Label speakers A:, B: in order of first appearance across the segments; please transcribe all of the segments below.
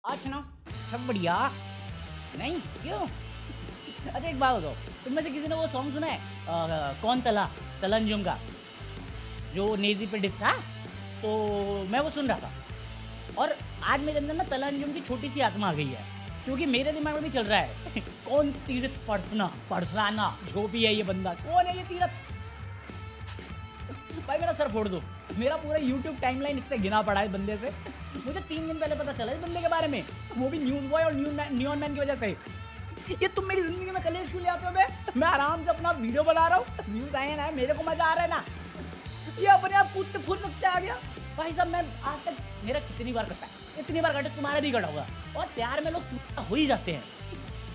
A: आज ना सब बढ़िया नहीं क्यों। अच्छा एक बात बताओ, तुम में से किसी ने वो सॉन्ग सुना है कौन तला तलंजुम का, जो नेजी पे डिस था? तो मैं वो सुन रहा था और आज मेरे अंदर ना तलंजुम की छोटी सी आत्मा आ गई है, क्योंकि मेरे दिमाग में भी चल रहा है कौन तीरथ परसराना जो भी है ये बंदा, कौन है ये तीरथ? भाई मेरा सर फोड़ दो, मेरा पूरा YouTube टाइमलाइन इससे घिना पड़ा है बंदे से। मुझे 3 दिन पहले पता चला इस बंदे के बारे में, वो भी न्यूज़ बॉय और न्यून मैन की वजह से। ये तुम मेरी जिंदगी में कलेश क्यों ले आते हो? मैं आराम से अपना वीडियो बना रहा हूँ, व्यूज आए ना, मेरे को मजा आ रहा है ना, ये अपने आप कूदते फूदते आ गया। भाई साहब मैं आज तक मेरा कितनी बार कटा है, इतनी बार कटा, तुम्हारा भी कटा होगा। और प्यार में लोग चूतिया हो ही जाते हैं।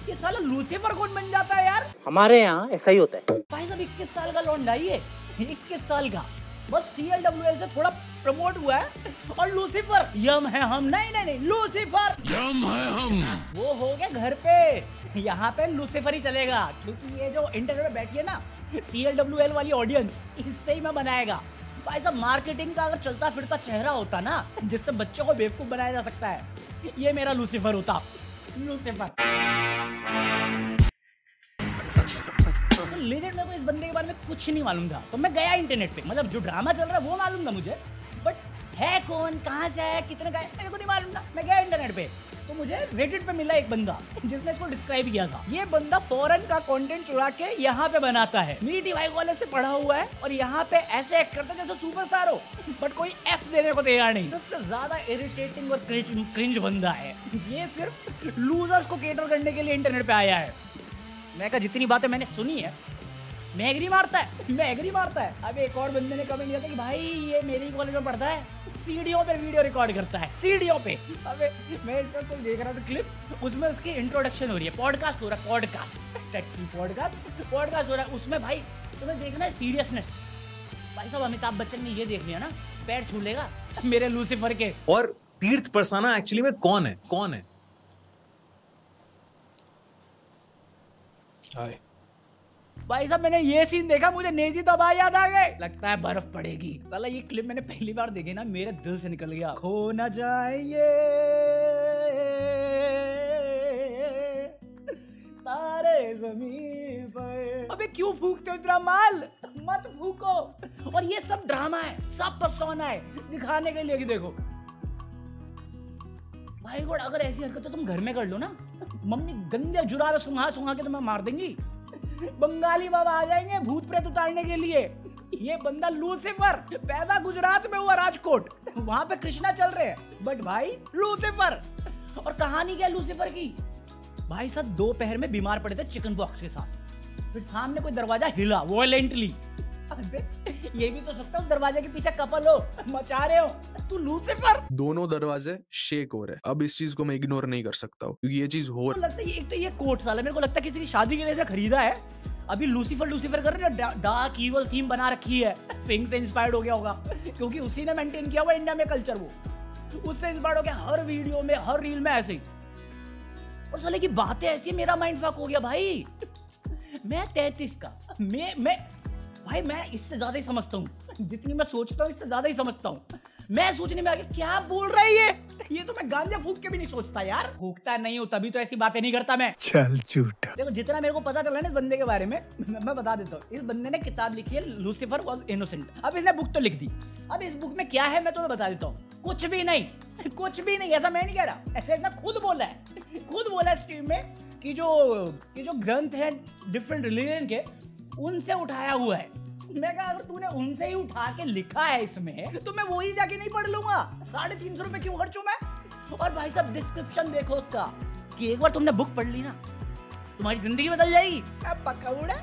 A: ये साला लूसीफर कौन बन जाता है यार?
B: हमारे यहाँ ऐसा ही होता है।
A: भाई साहब 21 साल का लौंडा ही है, 21 साल का, बस CLWL से थोड़ा प्रमोट हुआ है और लूसीफर यम है हम, नहीं लूसीफर
C: यम है हम,
A: वो हो गया घर पे। यहाँ पे लूसीफर ही चलेगा, क्योंकि ये जो इंटरनेट में बैठी है ना CLWL वाली ऑडियंस, इससे ही मैं बनाएगा। भाई साहब मार्केटिंग का अगर चलता फिरता चेहरा होता ना, जिससे बच्चों को बेवकूफ बनाया जा सकता है, ये मेरा लूसीफर होता। लूसीफर तो लेजेंड, मेरे को इस बंदे के बारे में कुछ नहीं मालूम था, तो मैं गया इंटरनेट पे, मतलब जो ड्रामा चल रहा है वो मालूम था मुझे, बट है कौन, कहाँ से है, कितने का है, मेरे को नहीं मालूम था। मैं गया इंटरनेट पे तो मुझे रेडिट पे मिला एक बंदा जिसने इसको डिस्क्राइब किया था। ये बंदा फॉरेन का कंटेंट चुरा के यहाँ पे बनाता है, मीटी भाई कॉलेज से पढ़ा हुआ है और यहाँ पे ऐसे एक्ट करता है जैसे सुपरस्टार हो, बट कोई एफ देने को तैयार नहीं। सबसे ज्यादा इरिटेटिंग और क्रिंज बंदा है ये, सिर्फ लूजर्स को केटर करने के लिए इंटरनेट पे आया है। मैं कहा जितनी बातें मैंने सुनी है, मैं एग्री मारता है। अब एक और बंदे ने कमेंट किया था कि भाई ये मेरी कॉलेज में पढ़ता है, सीढ़ियों पे वीडियो रिकॉर्ड करता है, सीढ़ियों पे। अबे मैं इसका कुछ देख रहा था क्लिप, उसमें उसकी इंट्रोडक्शन हो रही है, पॉडकास्ट हो रहा है, पॉडकास्ट हो रहा है, उसमें भाई तुम्हें देखना है सीरियसनेस। भाई साहब अमिताभ बच्चन ने ये देख लिया ना, पैर छू लेगा मेरे लूसीफर के।
D: और तीर्थ परसाना एक्चुअली में कौन है?
A: भाई साहब मैंने ये सीन देखा, मुझे नेजी तबाह याद आ गए, लगता है बर्फ पड़ेगी। साला ये क्लिप मैंने पहली बार देखी ना, मेरे दिल से निकल गया, खो न जाए ये तारे ज़मीन पर। अबे क्यों फूकते हो इतना माल, मत फूको। और ये सब ड्रामा है, सब पसौना है दिखाने के लिए कि देखो भाई गॉड, अगर ऐसी हरकत तो तुम घर में कर लो ना, मम्मी गंदे जुराबे सुंघा के तुम्हें मार देंगी, बंगाली बाबा आ जाएंगे भूत प्रेत उतारने के लिए। ये बंदा लूसीफर, पैदा गुजरात में हुआ, राजकोट, वहां पे कृष्णा चल रहे हैं, बट भाई लूसीफर। और कहानी क्या है लूसीफर की? भाई साहब दोपहर में बीमार पड़े थे चिकन पॉक्स के साथ, फिर सामने कोई दरवाजा हिला वॉयलेंटली। ये भी तो सकता है दरवाजे के पीछे कपल हो, मचा रहे हो, तू लूसीफर।
E: दोनों दरवाजे शेक हो रहे हैं। अब इस चीज को मैं इग्नोर नहीं कर सकता हूँ, क्योंकि ये चीज हो
A: लगता है एक तो ये कोट साला मेरे को लगता है किसी की शादी के लिए से खरीदा है। अभी लूसीफर कर रहे हैं, डार्क इवल थीम बना रखी है, फिंग से इंस्पायर्ड हो गया होगा, क्योंकि उसी ने मेंटेन किया हुआ इंडिया में कल्चर, वो उससे इंस्पायर्ड हो गया, हर वीडियो में हर रील में ऐसे ही। और साले की बातें ऐसी, मेरा माइंड फक हो गया भाई। मैं 33 का, मैं इससे ज्यादा ही समझता हूँ, जितनी मैं सोचता हूँ इससे ज्यादा ही समझता हूँ। मैं सोचने में आ गया क्या बोल रहा है ये तो मैं गांजा फूक के भी नहीं सोचता यार, फूकता नहीं हूँ तभी तो ऐसी बातें नहीं करता मैं।
C: चल झूठा।
A: देखो जितना मेरे को पता चला ना इस बंदे के बारे में, मैं बता देता हूँ। इस बंदे ने किताब लिखी है लूसीफर वॉज इनोसेंट। अब इसने बुक तो लिख दी, अब इस बुक में क्या है मैं तुम्हें बता देता हूँ। कुछ भी नहीं, ऐसा मैं नहीं कह रहा, ऐसा इसने खुद बोला है स्ट्रीम में कि जो ग्रंथ है डिफरेंट रिलीजन के, उनसे उठाया हुआ है। मैं कहा अगर तूने उनसे ही उठा के लिखा है इसमें, तो मैं वही जाके नहीं पढ़ लूंगा, 350 रुपए क्यों खर्चूं मैं? और भाई साहब डिस्क्रिप्शन देखो उसका, कि एक बार तुमने बुक पढ़ ली ना, तुम्हारी जिंदगी बदल जाएगी। पकौड़ा,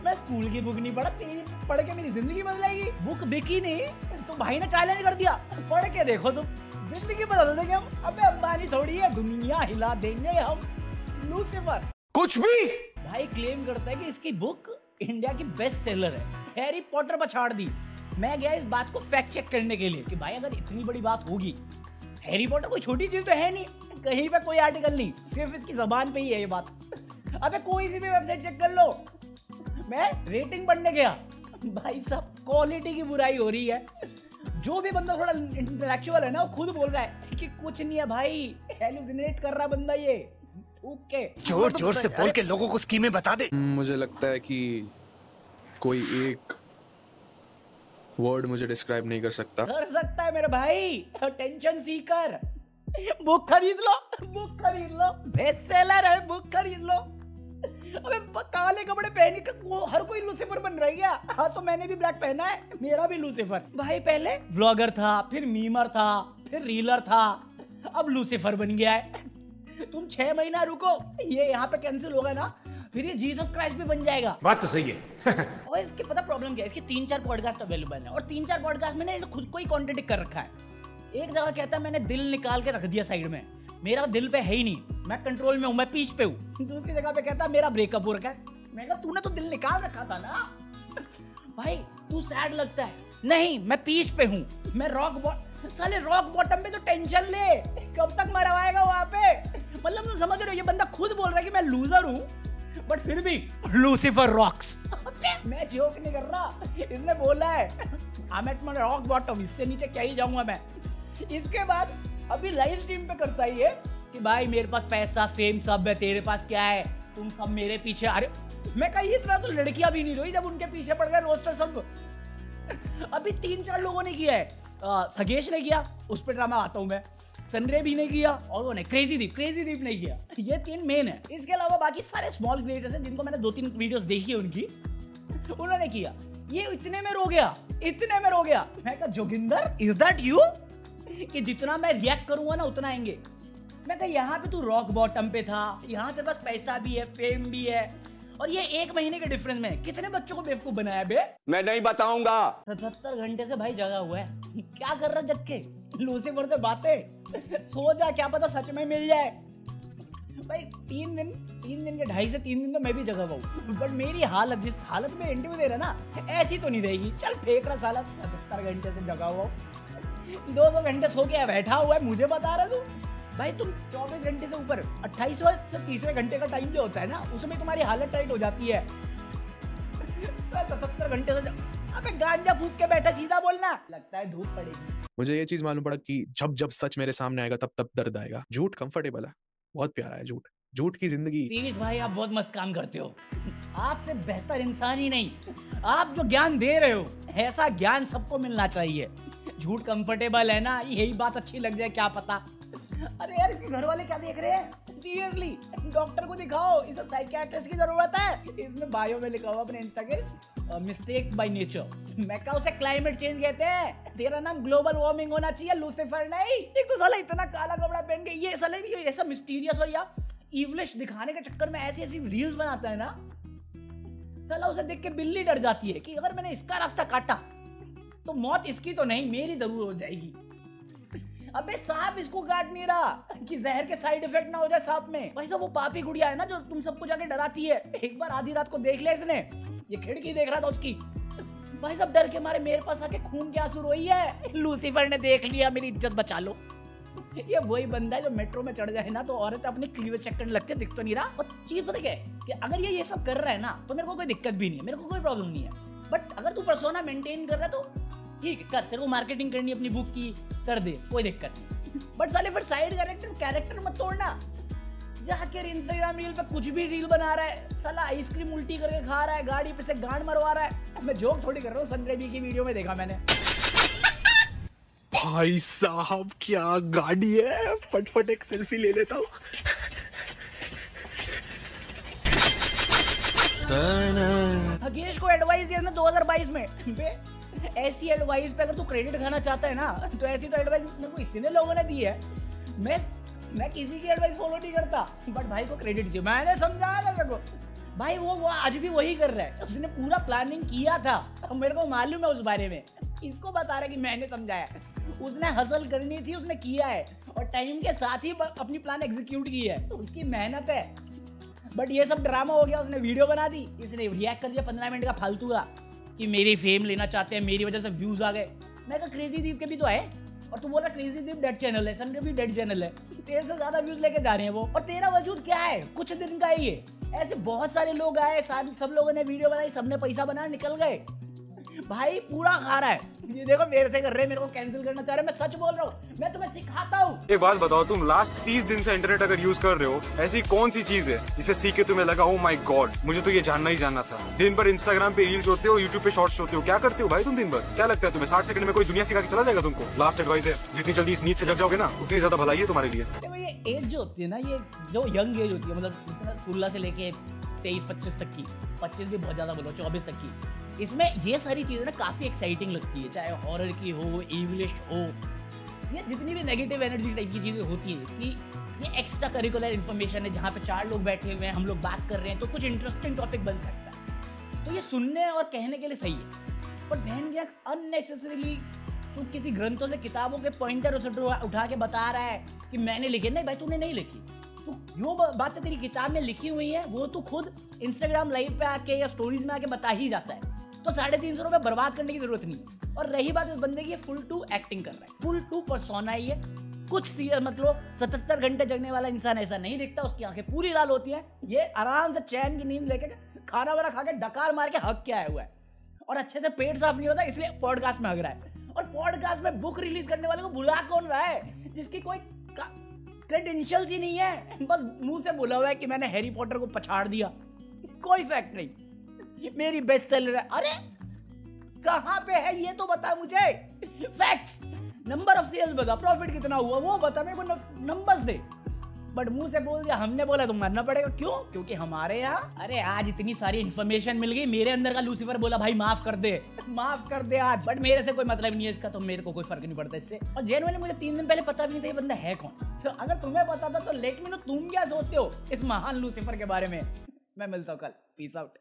A: मैं स्कूल की बुक नहीं पढ़ा, तेरी पढ़ के मेरी जिंदगी बदल जाएगी। बुक बिकी नहीं तो भाई ने चैलेंज कर दिया, पढ़ के देखो तुम, जिंदगी बदल देंगे हम। अबे अंबानी थोड़ी है, दुनिया हिला देंगे हम। लूसीफर
D: कुछ भी
A: भाई क्लेम करता है कि इसकी बुक इंडिया की बेस्ट सेलर है, हैरी पॉटर पर छाड़ दी। मैं गया इस बात को फैक्ट चेक करने के लिए कि भाई अगर इतनी बड़ी बात होगी, हैरी पॉटर कोई छोटी चीज तो है नहीं, कहीं पे कोई आर्टिकल नहीं, सिर्फ इसकी जबान पे ही है ये बात। अबे कोई सी भी वेबसाइट चेक कर लो। मैं रेटिंग पढ़ने गया, भाई साहब क्वालिटी की बुराई हो रही है। जो भी बंदा थोड़ा इंटेलेक्चुअल है ना, वो खुद बोल रहा है कि कुछ नहीं है भाई, हेलुसिनेट कर रहा बंदा ये। ओके
C: जोर जोर से बोल के लोगों को स्कीमें बता दे।
E: मुझे लगता है कि कोई एक वर्ड मुझे डिस्क्राइब नहीं कर सकता।
A: कर सकता है मेरे भाई, टेंशन सीकर। बुक खरीद लो, बुक खरीद लो, बेस्ट सेलर है, बुक खरीद लो। अबे काले कपड़े पहने के वो हर कोई लूसीफर बन रही है। हाँ तो मैंने भी ब्लैक पहना है, मेरा भी लूसीफर। भाई पहले व्लॉगर था, फिर मीमर था, फिर रीलर था, अब लूसीफर बन गया है। तुम 6 महीना रुको, ये यहाँ पे कैंसिल होगा ना, फिर ये जीसस क्राइस्ट भी बन जाएगा।
C: बात तो सही है।
A: और इसके पता प्रॉब्लम क्या है, इसके 3-4 पॉडकास्ट अवेलेबल है और 3-4 पॉडकास्ट में ना इसे खुद को ही कॉन्ट्रडिक्ट कर रखा है। एक जगह कहता है मैंने दिल निकाल के रख दिया साइड में, मेरा दिल पे है ही नहीं, मैं कंट्रोल में हूँ, मैं पीस पे हूँ। दूसरी जगह पे कहता है मेरा ब्रेकअप हो रखा है। मैं कहा तूने तो दिल निकाल रखा था ना भाई, तू सैड लगता है। नहीं मैं पीस पे हूँ, मैं साले रॉक बॉटम पे तो टेंशन ले, कब तक मरवाएगा वहां पे। मतलब तुम समझ रहे हो, ये बंदा खुद बोल रहा है कि मैं लूजर हूँ बट फिर भी लूसीफर रॉक्स। मैं जोक नहीं कर रहा, इसने बोला है आई एट माय रॉक बॉटम, इससे नीचे क्या ही जाऊंगा मैं। इसके बाद अभी लाइव स्ट्रीम पे करता ही है कि भाई मेरे पास पैसा फेम सब है, तेरे पास क्या है, तुम सब मेरे पीछे। अरे मैं कही इतना तो लड़कियां भी नहीं रोई जब उनके पीछे पड़ गए रोस्टर सब। अभी 3-4 लोगों ने किया है। थगेश ने किया, उस पर ड्रामा आता हूं मैं। सनरे भी नहीं किया और वो नहीं, क्रेजी दीप नहीं किया। ये 3 मेन है। इसके अलावा बाकी सारे स्मॉल क्रिएटर्स हैं जिनको मैंने 2-3 वीडियोस देखी है उनकी, उन्होंने किया। ये इतने में रो गया। मैं कहा जोगिंदर इज दैट यू, कि जितना मैं रिएक्ट करूंगा ना उतना आएंगे। मैं कहा यहाँ पे तू रॉक बॉटम पे था, यहाँ तेरे पास पैसा भी है, फेम भी है, और ये 1 महीने के डिफरेंस में कितने बच्चों को बेवकूफ बनाया बे।
B: मैं नहीं बताऊंगा।
A: 77 घंटे से भाई जगा हुआ है, क्या कर रहा जग के, लूसीफर से बातें। सो जा, क्या पता सच में मिल जाए। भाई 3 दिन के 2.5 से 3 दिन तो मैं भी जगा हुआ हूँ, बट मेरी हालत जिस हालत में इंटरव्यू दे रहा ना, ऐसी तो नहीं रहेगी। चल फेंक रहा साला, 77 घंटे से जगा हुआ हूँ, 2 घंटे सो के बैठा हुआ है, मुझे बता रहा तू। भाई तुम 24 घंटे से ऊपर 28वें से 30वें घंटे का टाइम जो होता है ना, उसमें तुम्हारी हालत टाइट हो जाती है। 77 घंटे से अबे गांजा फूक के बैठा, सीधा बोलना, लगता है धूप पड़ेगी।
E: मुझे ये चीज मालूम पड़ा कि जब जब सच मेरे सामने आएगा तब तब दर्द आएगा। झूठ कंफर्टेबल है, बहुत प्यारा है झूठ की जिंदगी।
A: सीरीज भाई आप बहुत मस्त काम करते हो, आपसे बेहतर इंसान ही नहीं। आप जो ज्ञान दे रहे हो, ऐसा ज्ञान सबको मिलना चाहिए। झूठ कंफर्टेबल है ना, यही बात अच्छी लग जाए, क्या पता। अरे यार इसके घर वाले क्या देख रहे हैं, सीरियसली डॉक्टर को दिखाओ, इसे साइकियाट्रिस्ट की जरूरत है। इसमें बायो में लिखा हुआ अपने इंस्टा के मिस्टेक बाय नेचर। मैं कहा उसे क्लाइमेट चेंज कहते हैं, तेरा नाम ग्लोबल वार्मिंग होना चाहिए, लूसीफर नहीं। एक तो साला इतना काला कपड़ा पहन के ये साले भी ऐसा मिस्टीरियस और या इवलिश दिखाने के चक्कर में ऐसी रील्स बनाता है ना, साला उसे देख के बिल्ली डर जाती है कि अगर मैंने इसका रास्ता काटा तो मौत इसकी तो नहीं, मेरी जरूर हो जाएगी। अबे सांप इसको काट नहीं रहा कि जहर के साइड इफेक्ट ना हो जाए सांप में। भाई साहब वो पापी गुड़िया है ना जो तुम सबको जाके डराती है, एक बार आधी रात को देख लिया इसने, ये खिड़की देख रहा था उसकी, भाई साहब डर के मारे मेरे पास आके खून की आंसू रोई है। लूसीफर ने देख लिया, मेरी इज्जत बचा लो। ये वही बंदा है जो मेट्रो में चढ़ जाए ना तो औरतें अपनी क्लीवेज चेक करने लगती है, दिख तो नहीं रहा। और चीज पता क्या है कि अगर ये सब कर रहा है ना तो मेरे को कोई दिक्कत भी नहीं है, मेरे को कोई प्रॉब्लम नहीं है। बट अगर तू पर्सोना मेंटेन कर रहा है तो ठीक है, कर, तेरे को मार्केटिंग करनी अपनी बुक की, कर दे, कोई दिक्कत नहीं। बट साले फिर साइड कैरेक्टर मत तोड़ना। जाके इंस्टाग्राम रील पे कुछ भी रील बना रहा है, साला आइसक्रीम उल्टी करके खा रहा है, गाड़ी पे से गांड मरवा रहा है। मैं जोक थोड़ी कर रहा हूँ, सनरेबी की वीडियो में देखा मैंने।
E: भाई साहब क्या गाड़ी है, फटफट एक सेल्फी ले लेता हूँ।
A: थगेश को एडवाइस दिया 2022 में, ऐसी एडवाइस पे अगर तू क्रेडिट खाना चाहता है ना तो ऐसी तो एडवाइस मेरे को इतने लोगों ने दी है। मैं किसी की एडवाइस फॉलो नहीं करता, बट भाई को क्रेडिट चाहिए। मैंने समझाया ना तेरे को, भाई वो आज भी वही कर रहा है, उसने पूरा प्लानिंग किया था, मेरे को मालूम है उस बारे में। इसको बता रहा है कि मैंने समझाया, उसने हसल करनी थी, उसने किया है और टाइम के साथ ही अपनी प्लान एग्जीक्यूट की है, तो उसकी मेहनत है। बट ये सब ड्रामा हो गया, उसने वीडियो बना दी, इसने रिएक्ट कर दिया 15 मिनट का फालतू का कि मेरी फेम लेना चाहते हैं, मेरी वजह से व्यूज आ गए। मैं कहा क्रेजी दीप के भी तो है, और तू बोल रहा क्रेजी दीप डेड चैनल है, सनरे भी डेड चैनल है, तेरे से ज्यादा व्यूज लेके जा रहे हैं वो, और तेरा वजूद क्या है, कुछ दिन का है ये। ऐसे बहुत सारे लोग आए, सब लोगों ने वीडियो बनाई, सबने पैसा बनाया, निकल गए। भाई पूरा खा रहा है। ये देखो मेरे से कर रहे, मेरे को कैंसिल करना चाह रहे, मैं सच बोल रहा हूँ, मैं तुम्हें सिखाता हूँ।
F: एक बात बताओ, तुम लास्ट 30 दिन से इंटरनेट अगर यूज कर रहे हो, ऐसी कौन सी चीज है जिसे सीख के तुम्हें लगा ओ माय गॉड मुझे तो ये जानना ही जानना था? दिन भर इंस्टाग्राम पे रील्स होते हो, यूट्यूब पे शॉर्ट्स होते हो, क्या करते हो भाई तुम दिन भर? क्या लगता है तुम्हें 60 सेकंड में कोई दुनिया सिखा के चला जाएगा तुमको? लास्ट एडवाइस है, जितनी जल्दी इस नींद से जग जाओगे ना उतनी ज्यादा भलाई है तुम्हारे लिए।
A: देखो ये एज जो होती है ना, ये जो यंग एज होती है, मतलब 16 से लेके 23-25 तक की, 25 भी बहुत ज्यादा बोलो, 24 तक की, इसमें ये सारी चीजें ना काफी एक्साइटिंग लगती है, चाहे हॉरर की हो, इंग्लिश हो, ये जितनी भी नेगेटिव एनर्जी टाइप की चीजें होती है कि ये एक्स्ट्रा करिकुलर इन्फॉर्मेशन है जहाँ पे 4 लोग बैठे हुए हैं, हम लोग बात कर रहे हैं, तो कुछ इंटरेस्टिंग टॉपिक बन सकता है, तो ये सुनने और कहने के लिए सही है। पर बहन क्या अननेसेसरीली तू किसी ग्रंथों से, किताबों के पॉइंटर उठा के बता रहा है कि मैंने लिखे, नहीं भाई तूने नहीं लिखी, तो जो बातें तेरी किताब में लिखी हुई है वो तू खुद इंस्टाग्राम लाइव पे आके या स्टोरीज में आके बता ही जाता है, तो 350 रुपये बर्बाद करने की जरूरत नहीं। और रही बात इस बंदे की, फुल टू एक्टिंग कर रहा है, फुल टू पर्सोना है ये, कुछ मतलब 77 घंटे जगने वाला इंसान ऐसा नहीं दिखता, उसकी आंखें पूरी लाल होती हैं, ये आराम से चैन की नींद लेके खाना वाना खा के डकार मार के हक के आया हुआ है, और अच्छे से पेट साफ नहीं होता इसलिए पॉडकास्ट में हग रहा है। और पॉडकास्ट में बुक रिलीज करने वाले को बुला कौन रहा है जिसकी कोई क्रेडेंशियल्स ही नहीं है, बस मुंह से बोला हुआ है कि मैंने हैरी पॉटर को पछाड़ दिया, कोई फैक्ट नहीं, मेरी बेस्ट सेलर है। अरे कहां पे है ये तो बता मुझे, फैक्ट्स, नंबर ऑफ सेल्स बता, प्रॉफिट कितना हुआ वो बता, मेरे को नंबर्स दे। बट मुंह से बोल दिया, हमने बोला तो मानना पड़ेगा, क्यों? क्योंकि हमारे यहाँ, अरे आज इतनी सारी इन्फॉर्मेशन मिल गई, मेरे अंदर का लूसीफर बोला भाई माफ कर दे, माफ कर दे आज, बट मेरे से कोई मतलब नहीं है इसका, तो मेरे को कोई फर्क नहीं पड़ता इससे। और जेनुइनली मुझे 3 दिन पहले पता भी नहीं था ये बंदा है कौन, तो अगर तुम्हें पता था तो लेट मी नो तुम क्या सोचते हो इस महान लूसीफर के बारे में। मैं मिलता हूँ कल, पीस आउट।